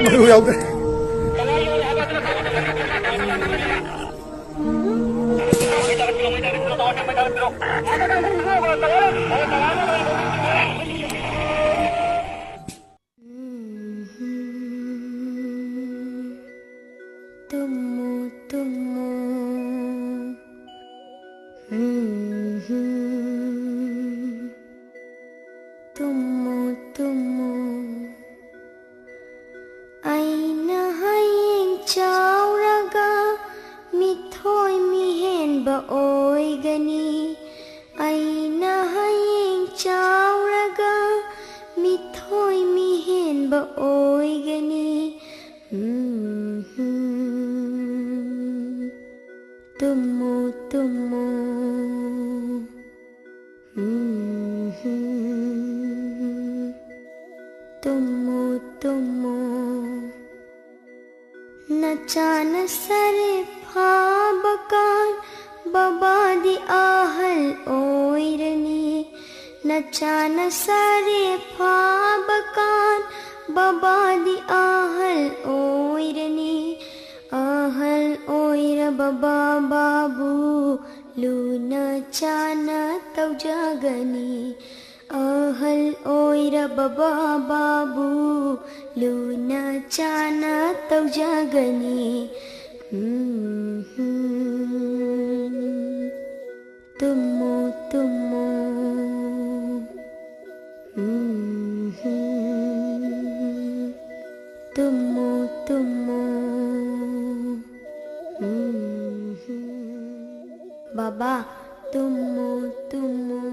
ꯃꯔꯨ ꯌꯥꯎꯗ꯭ꯔꯦ तुमो तुमो तुमो तुमो आईना हयेंग चावरगा मिथोय मिहेनबा ओइगनी आईना हयेंग चावरगा मिथोय मिहेनबा ओइगनी तुमो तुमो तुमो तुमो नचान सरे फाबकान बबादी आहल ओइरनी नचान सरे फाबकान बबादी आहल ओइरनी आहल ओइर बबा बाबू लूना चाना तौजागनी आहल ओइर बबा बाबू लूना चाना तौजागनी तुमो तुमो तुमो तुमो बाबा तुमो तुमो